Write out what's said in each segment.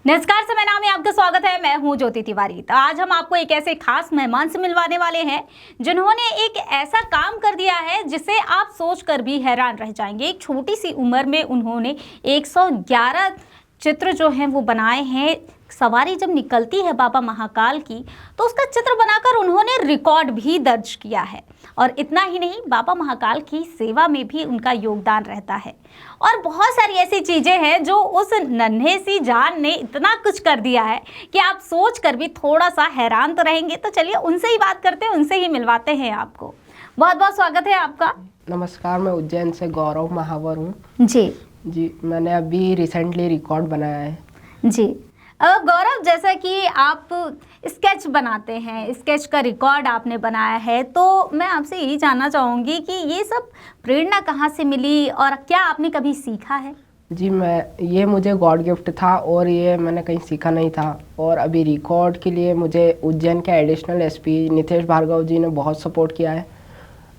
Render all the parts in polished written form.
नमस्कार, समय नाम है आपका स्वागत है। मैं हूं ज्योति तिवारी। तो आज हम आपको एक ऐसे खास मेहमान से मिलवाने वाले हैं जिन्होंने एक ऐसा काम कर दिया है जिसे आप सोचकर भी हैरान रह जाएंगे। एक छोटी सी उम्र में उन्होंने 111 चित्र जो हैं वो बनाए हैं। सवारी जब निकलती है बाबा महाकाल की तो उसका चित्र बनाकर उन्होंने रिकॉर्ड भी दर्ज किया है। और इतना ही नहीं, बाबा महाकाल की सेवा में भी उनका योगदान रहता है। और बहुत सारी ऐसी चीज़ें हैं जो उस नन्हे सी जान ने इतना कुछ कर दिया है कि आप सोच कर भी थोड़ा सा हैरान तो रहेंगे। तो चलिए उनसे ही बात करते हैं, उनसे ही मिलवाते हैं आपको। बहुत बहुत स्वागत है आपका। नमस्कार, मैं उज्जैन से गौरव महावर हूँ। जी, मैंने अभी रिसेंटली रिकॉर्ड बनाया है। जी गौरव, जैसा कि आप स्केच बनाते हैं, स्केच का रिकॉर्ड आपने बनाया है, तो मैं आपसे यही जानना चाहूँगी कि ये सब प्रेरणा कहाँ से मिली और क्या आपने कभी सीखा है? जी, ये मुझे गॉड गिफ्ट था और ये मैंने कहीं सीखा नहीं था। और अभी रिकॉर्ड के लिए मुझे उज्जैन के एडिशनल एसपी नितेश भार्गव जी ने बहुत सपोर्ट किया है।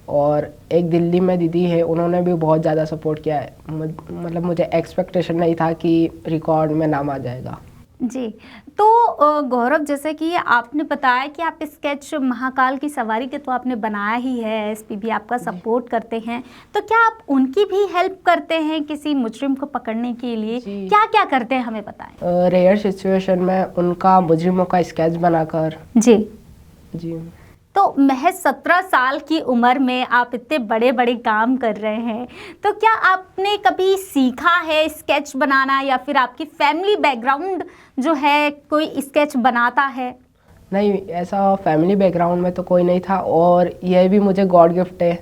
और एक दिल्ली में दीदी है, उन्होंने भी बहुत ज़्यादा सपोर्ट किया है। मतलब मुझे एक्सपेक्टेशन नहीं था कि रिकॉर्ड में नाम आ जाएगा। जी, तो गौरव, जैसे कि आपने बताया कि आप स्केच महाकाल की सवारी के तो आपने बनाया ही है, एसपी भी आपका सपोर्ट करते हैं, तो क्या आप उनकी भी हेल्प करते हैं किसी मुजरिम को पकड़ने के लिए? क्या क्या करते हैं, हमें बताएं। रेयर सिचुएशन में उनका मुजरिमों का स्केच बनाकर। जी तो महज 17 साल की उम्र में आप इतने बड़े बड़े काम कर रहे हैं, तो क्या आपने कभी सीखा है स्केच बनाना या फिर आपकी फैमिली बैकग्राउंड जो है कोई स्केच बनाता है? नहीं, ऐसा फैमिली बैकग्राउंड में तो कोई नहीं था और यह भी मुझे गॉड गिफ्ट है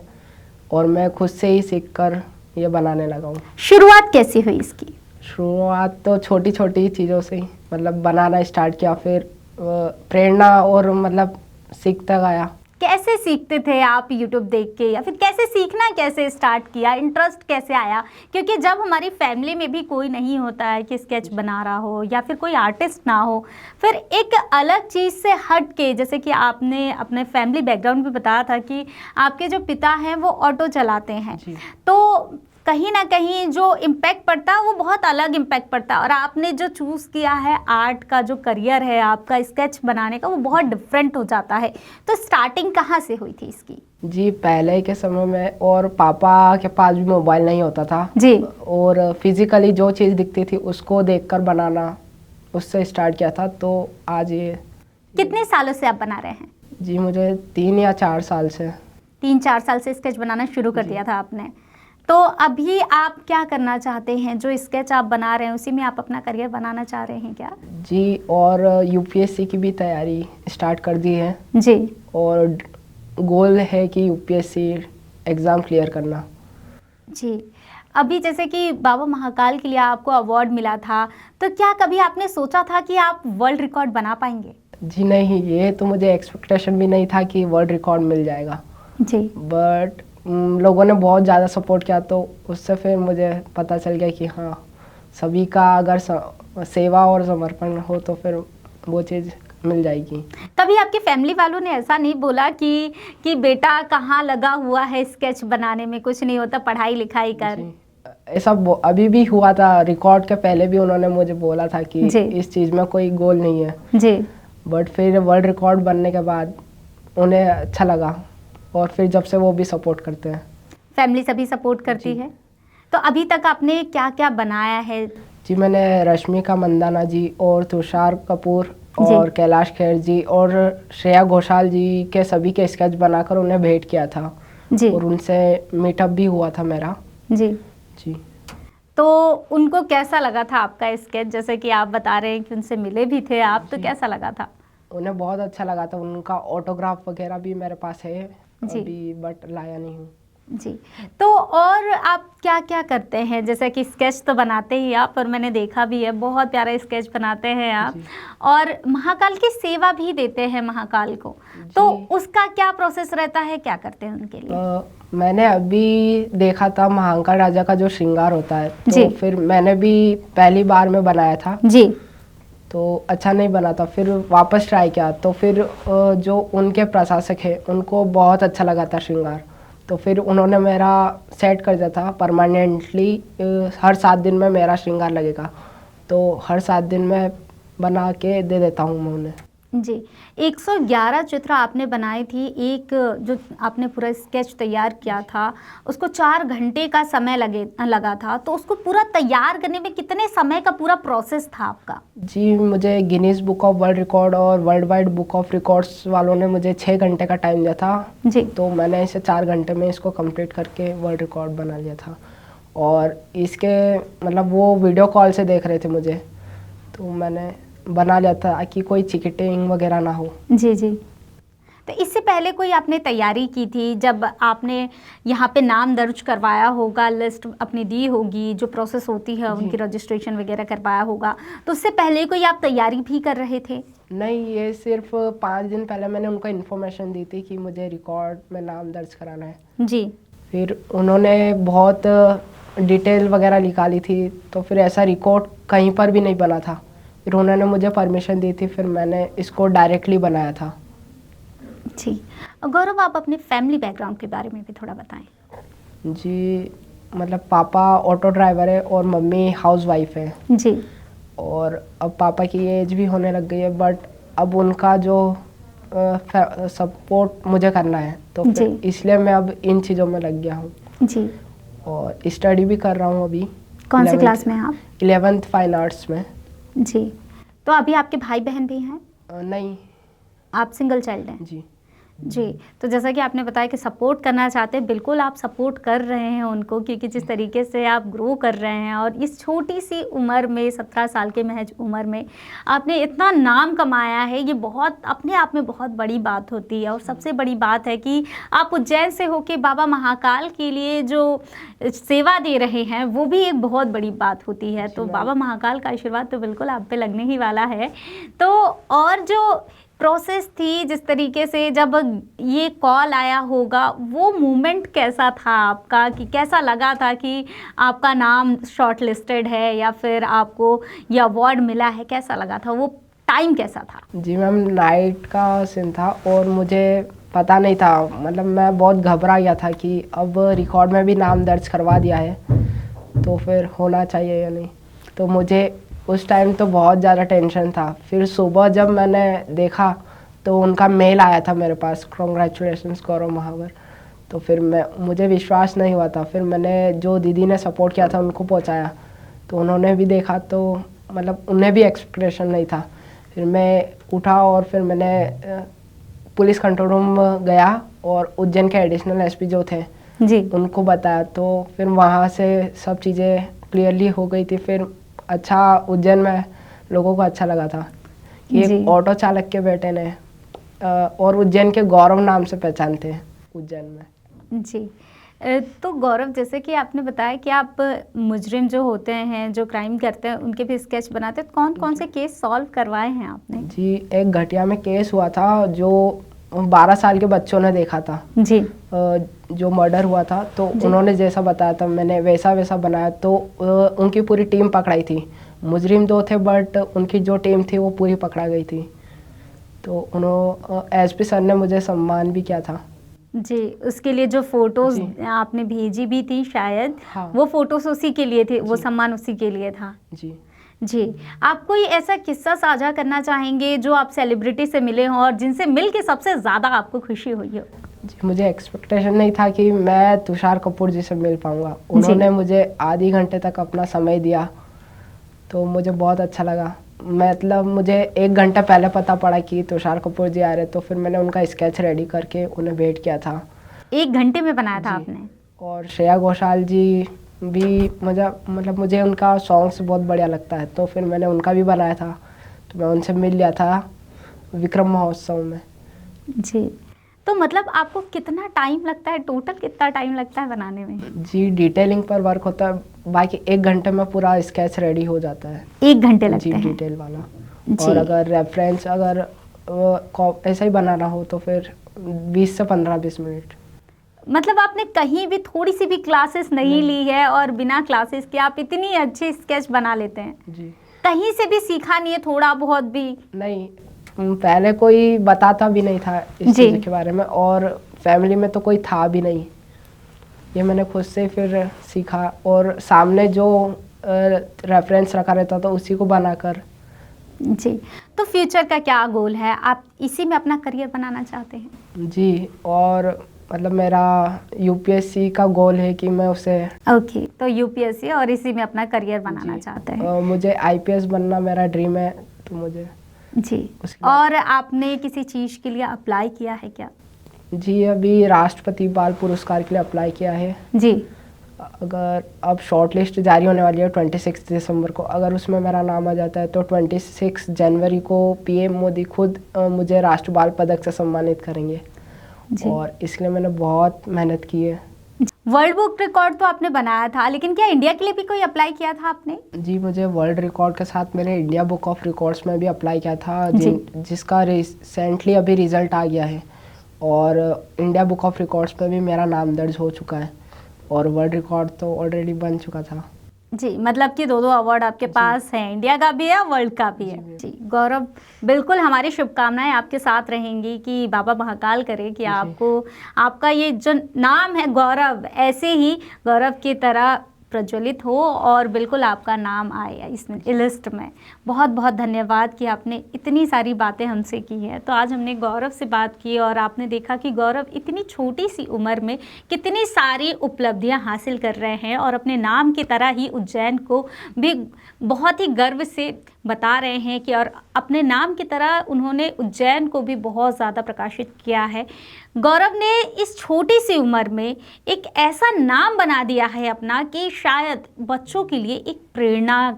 और मैं खुद से ही सीखकर ये बनाने लगा हूँ। शुरुआत कैसी हुई इसकी? शुरुआत तो छोटी छोटी चीज़ों से ही मतलब बनाना स्टार्ट किया, फिर प्रेरणा और मतलब सीखता गया। कैसे सीखते थे आप? यूट्यूब देख के या फिर कैसे सीखना कैसे स्टार्ट किया? इंटरेस्ट कैसे आया? क्योंकि जब हमारी फैमिली में भी कोई नहीं होता है कि स्केच बना रहा हो या फिर कोई आर्टिस्ट ना हो, फिर एक अलग चीज़ से हट के, जैसे कि आपने अपने फैमिली बैकग्राउंड भी बताया था कि आपके जो पिता हैं वो ऑटो चलाते हैं, तो कहीं ना कहीं जो इम्पैक्ट पड़ता है वो बहुत अलग इम्पैक्ट पड़ता है। और आपने जो चूज़ किया है आर्ट का जो करियर है आपका स्केच बनाने का, वो बहुत डिफरेंट हो जाता है। तो स्टार्टिंग कहाँ से हुई थी इसकी? जी, पहले के समय में और पापा के पास भी मोबाइल नहीं होता था जी, और फिजिकली जो चीज़ दिखती थी उसको देखकर बनाना, उससे स्टार्ट किया था। तो आज ये। कितने सालों से आप बना रहे हैं? जी, मुझे 3 या 4 साल से। 3-4 साल से स्केच बनाना शुरू कर दिया था आपने। तो अभी आप क्या करना चाहते हैं? जो स्केच आप बना रहे हैं उसी में आप अपना करियर बनाना चाह रहे हैं क्या? जी, और यूपीएससी की भी तैयारी स्टार्ट कर दी है। जी, और गोल है कि यूपीएससी एग्ज़ाम क्लियर करना। जी, अभी जैसे कि बाबा महाकाल के लिए आपको अवार्ड मिला था, तो क्या कभी आपने सोचा था कि आप वर्ल्ड रिकॉर्ड बना पाएंगे? जी नहीं, ये तो मुझे एक्सपेक्टेशन भी नहीं था कि वर्ल्ड रिकॉर्ड मिल जाएगा। जी, बट लोगों ने बहुत ज़्यादा सपोर्ट किया तो उससे फिर मुझे पता चल गया कि हाँ, सभी का अगर सेवा और समर्पण हो तो फिर वो चीज़ मिल जाएगी। कभी आपके फैमिली वालों ने ऐसा नहीं बोला कि बेटा कहाँ लगा हुआ है स्केच बनाने में, कुछ नहीं होता, पढ़ाई लिखाई कर? ऐसा अभी भी हुआ था। रिकॉर्ड के पहले भी उन्होंने मुझे बोला था कि इस चीज़ में कोई गोल नहीं है। जी, बट फिर वर्ल्ड रिकॉर्ड बनने के बाद उन्हें अच्छा लगा और फिर जब से वो भी सपोर्ट करते हैं। फैमिली सभी सपोर्ट करती है। तो अभी तक आपने क्या क्या बनाया है? जी, मैंने रश्मिका मंदाना जी और तुषार कपूर और कैलाश खेर जी और श्रेया घोषाल जी के सभी के स्केच बनाकर उन्हें भेंट किया था। जी, और उनसे मीटअप भी हुआ था मेरा। जी जी, तो उनको कैसा लगा था आपका स्केच? जैसे कि आप बता रहे हैं कि उनसे मिले भी थे आप, तो कैसा लगा था? उन्हें बहुत अच्छा लगा था। उनका ऑटोग्राफ वगैरह भी मेरे पास है अभी, बट लाया नहीं हूँ। जी, तो और आप क्या क्या करते हैं? जैसे कि स्केच तो बनाते ही आप, और मैंने देखा भी है बहुत प्यारा स्केच बनाते हैं आप, और महाकाल की सेवा भी देते हैं महाकाल को, तो उसका क्या प्रोसेस रहता है, क्या करते हैं उनके लिए? मैंने अभी देखा था महाकाल राजा का जो श्रृंगार होता है, तो फिर मैंने भी पहली बार में बनाया था। जी, तो अच्छा नहीं बना था, फिर वापस ट्राई किया, तो फिर जो उनके प्रशासक है उनको बहुत अच्छा लगा था श्रृंगार, तो फिर उन्होंने मेरा सेट कर दिया था परमानेंटली हर 7 दिन में मेरा श्रृंगार लगेगा। तो हर 7 दिन में बना के दे देता हूँ मैं उन्हें। जी, 111 चित्र आपने बनाई थी। एक जो आपने पूरा स्केच तैयार किया था, उसको 4 घंटे का समय लगा था। तो उसको पूरा तैयार करने में कितने समय का पूरा प्रोसेस था आपका? जी, मुझे Guinness book of world record और world wide book of records वालों ने मुझे 6 घंटे का टाइम दिया था। जी। तो मैंने इसे 4 घंटे में इसको कंप्लीट करके वर्ल्ड रिकॉर्ड बना लिया था। और इसके मतलब वो वीडियो कॉल से देख रहे थे मुझे, तो मैंने बना लिया था कि कोई चिटिंग वगैरह ना हो। जी जी। तो इससे पहले कोई आपने तैयारी की थी? जब आपने यहाँ पे नाम दर्ज करवाया होगा, लिस्ट अपनी दी होगी, जो प्रोसेस होती है उनकी रजिस्ट्रेशन वगैरह करवाया होगा, तो उससे पहले कोई आप तैयारी भी कर रहे थे? नहीं, ये सिर्फ 5 दिन पहले मैंने उनको इन्फॉर्मेशन दी थी कि मुझे रिकॉर्ड में नाम दर्ज कराना है। जी। फिर उन्होंने बहुत डिटेल वगैरह निकाली थी, तो फिर ऐसा रिकॉर्ड कहीं पर भी नहीं बना था। फिर उन्होंने मुझे परमिशन दी थी, फिर मैंने इसको डायरेक्टली बनाया था। जी। गौरव, आप अपने फैमिली बैकग्राउंड के बारे में भी थोड़ा बताएं। जी, मतलब पापा ऑटो ड्राइवर है और मम्मी हाउसवाइफ है। जी। और अब पापा की एज भी होने लग गई है, बट अब उनका जो सपोर्ट मुझे करना है, तो फिर इसलिए मैं अब इन चीज़ों में लग गया हूँ। जी। और स्टडी भी कर रहा हूँ अभी। कौन से क्लास में हैं आप? 11th फाइन आर्ट्स में। जी। तो अभी आपके भाई बहन भी हैं? नहीं। आप सिंगल चाइल्ड हैं? जी। जी। तो जैसा कि आपने बताया कि सपोर्ट करना चाहते हैं, बिल्कुल आप सपोर्ट कर रहे हैं उनको, क्योंकि जिस तरीके से आप ग्रो कर रहे हैं और इस छोटी सी उम्र में, 17 साल के महज उम्र में आपने इतना नाम कमाया है, ये बहुत अपने आप में बहुत बड़ी बात होती है। और सबसे बड़ी बात है कि आप उज्जैन से होके बाबा महाकाल के लिए जो सेवा दे रहे हैं, वो भी एक बहुत बड़ी बात होती है। तो बाबा महाकाल का आशीर्वाद तो बिल्कुल आप पे लगने ही वाला है। तो और जो प्रोसेस थी, जिस तरीके से जब ये कॉल आया होगा, वो मोमेंट कैसा था आपका? कि कैसा लगा था कि आपका नाम शॉर्ट लिस्टेड है या फिर आपको ये अवार्ड मिला है? कैसा लगा था? वो टाइम कैसा था? जी मैम, नाइट का सीन था और मुझे पता नहीं था, मतलब मैं बहुत घबरा गया था कि अब रिकॉर्ड में भी नाम दर्ज करवा दिया है, तो फिर होना चाहिए या नहीं। तो मुझे उस टाइम तो बहुत ज़्यादा टेंशन था। फिर सुबह जब मैंने देखा तो उनका मेल आया था मेरे पास, कॉन्ग्रेचुलेशंस गौरव महावर। तो फिर मुझे विश्वास नहीं हुआ था। फिर मैंने जो दीदी ने सपोर्ट किया था उनको पहुंचाया, तो उन्होंने भी देखा, तो मतलब उन्हें भी एक्सपेक्टेशन नहीं था। फिर मैं उठा और फिर मैंने पुलिस कंट्रोल रूम गया और उज्जैन के एडिशनल एसपी जो थे जी, उनको बताया। तो फिर वहाँ से सब चीज़ें क्लियरली हो गई थी। फिर अच्छा, उज्जैन में लोगों को अच्छा लगा था कि एक ऑटो चालक के बेटे ने और उज्जैन के गौरव नाम से पहचानते हैं उज्जैन में। जी। तो गौरव, जैसे कि आपने बताया कि आप मुजरिम जो होते हैं, जो क्राइम करते हैं, उनके भी स्केच बनाते हैं। कौन कौन से केस सॉल्व करवाए हैं आपने? जी, एक घटिया में केस हुआ था जो 12 साल के बच्चों ने देखा था। जी। जो मर्डर हुआ था, तो उन्होंने जैसा बताया था मैंने वैसा बनाया। तो उनकी पूरी टीम पकड़ाई थी। मुजरिम 2 थे, बट उनकी जो टीम थी वो पूरी पकड़ा गई थी। तो उन्होंने एसपी सर ने मुझे सम्मान भी किया था। जी, उसके लिए जो फोटोज आपने भेजी भी थी शायद, हाँ। वो फोटोज उसी के लिए थे, वो सम्मान उसी के लिए था। जी। जी। आप कोई ऐसा किस्सा साझा करना चाहेंगे जो आप सेलिब्रिटी से मिले हों और जिनसे मिल के सबसे ज़्यादा आपको खुशी हुई हो? जी, मुझे एक्सपेक्टेशन नहीं था कि मैं तुषार कपूर जी से मिल पाऊँगा। उन्होंने मुझे आधे घंटे तक अपना समय दिया, तो मुझे बहुत अच्छा लगा। मतलब मुझे 1 घंटा पहले पता पड़ा कि तुषार कपूर जी आ रहे, तो फिर मैंने उनका स्केच रेडी करके उन्हें भेंट किया था। 1 घंटे में बनाया था आपने? और श्रेया घोषाल जी भी मुझे उनका सॉन्ग्स बहुत बढ़िया लगता है, तो फिर मैंने उनका भी बनाया था। तो मैं उनसे मिल लिया था विक्रम महोत्सव में। जी। तो मतलब आपको कितना टाइम लगता है, टोटल कितना टाइम लगता है बनाने में? जी, डिटेलिंग पर वर्क होता है, बाकी 1 घंटे में पूरा स्केच रेडी हो जाता है। 1 घंटे लगते हैं? जी, डिटेल वाला। और अगर रेफरेंस ऐसा ही बनाना हो तो फिर 20 से 15-20 मिनट। मतलब आपने कहीं भी थोड़ी सी भी क्लासेस नहीं ली है और बिना क्लासेस के आप इतनी अच्छी स्केच बना लेते हैं? जी। कहीं से भी सीखा नहीं है थोड़ा बहुत भी? नहीं, पहले कोई बताता भी नहीं था इस चीज़ के बारे में, और फैमिली में तो कोई था भी नहीं। ये मैंने खुद से फिर सीखा, और सामने जो रेफरेंस रखा रहता था उसी को बनाकर जी, तो फ्यूचर का क्या गोल है? आप इसी में अपना करियर बनाना चाहते हैं? जी, और मतलब मेरा यूपीएससी का गोल है कि मैं उसे ओके, तो यूपीएससी और इसी में अपना करियर बनाना चाहते हैं। मुझे आईपीएस बनना मेरा ड्रीम है, तो मुझे जी, उसके बाद- और आपने किसी चीज़ के लिए अप्लाई किया है क्या? जी, अभी राष्ट्रपति बाल पुरस्कार के लिए अप्लाई किया है। जी, अगर अब शॉर्ट लिस्ट जारी होने वाली है 26 दिसंबर को, अगर उसमें मेरा नाम आ जाता है तो 26 जनवरी को पीएम मोदी खुद मुझे राष्ट्र बाल पदक से सम्मानित करेंगे। जी। और इसलिए मैंने बहुत मेहनत की है। वर्ल्ड बुक रिकॉर्ड तो आपने बनाया था, लेकिन क्या इंडिया के लिए भी कोई अप्लाई किया था आपने? जी, मुझे वर्ल्ड रिकॉर्ड के साथ मैंने इंडिया बुक ऑफ रिकॉर्ड्स में भी अप्लाई किया था, जिसका रिसेंटली अभी रिज़ल्ट आ गया है। और इंडिया बुक ऑफ रिकॉर्ड्स में भी मेरा नाम दर्ज हो चुका है और वर्ल्ड रिकॉर्ड तो ऑलरेडी बन चुका था। जी, मतलब कि दो अवार्ड आपके पास हैं, इंडिया का भी है, वर्ल्ड का भी है। जी, गौरव, बिल्कुल हमारी शुभकामनाएं आपके साथ रहेंगी कि बाबा महाकाल करे कि आपको, आपका ये जो नाम है गौरव, ऐसे ही गौरव की तरह प्रज्वलित हो और बिल्कुल आपका नाम आए इसमें लिस्ट में। बहुत बहुत धन्यवाद कि आपने इतनी सारी बातें हमसे की हैं। तो आज हमने गौरव से बात की और आपने देखा कि गौरव इतनी छोटी सी उम्र में कितनी सारी उपलब्धियां हासिल कर रहे हैं और अपने नाम की तरह ही उज्जैन को भी बहुत ही गर्व से बता रहे हैं कि, और अपने नाम की तरह उन्होंने उज्जैन को भी बहुत ज़्यादा प्रकाशित किया है। गौरव ने इस छोटी सी उम्र में एक ऐसा नाम बना दिया है अपना कि शायद बच्चों के लिए एक प्रेरणा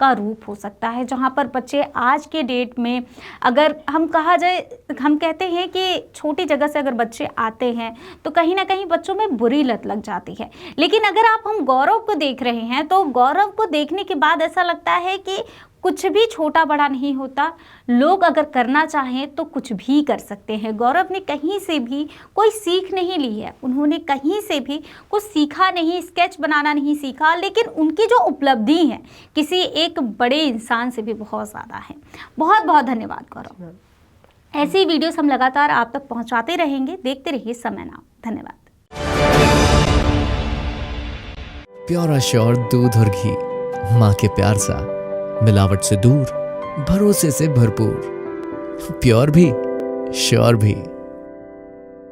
का रूप हो सकता है, जहाँ पर बच्चे आज के डेट में, अगर हम कहा जाए, हम कहते हैं कि छोटी जगह से अगर बच्चे आते हैं तो कहीं ना कहीं बच्चों में बुरी लत लग जाती है। लेकिन अगर आप हम गौरव को देख रहे हैं तो गौरव को देखने के बाद ऐसा लगता है कि कुछ भी छोटा बड़ा नहीं होता, लोग अगर करना चाहें तो कुछ भी कर सकते हैं। गौरव ने कहीं से भी कोई सीख नहीं ली है, उन्होंने कहीं से भी कुछ सीखा नहीं, स्केच बनाना नहीं सीखा, लेकिन उनकी जो उपलब्धि है किसी एक बड़े इंसान से भी बहुत ज़्यादा है। बहुत बहुत धन्यवाद गौरव। ऐसी वीडियोस हम लगातार आप तक पहुंचाते रहेंगे, देखते रहिए समय नाउ। धन्यवाद। प्योर श्योर दूध और घी, माँ के प्यार सा, मिलावट से दूर, भरोसे से भरपूर, प्योर भी श्योर भी।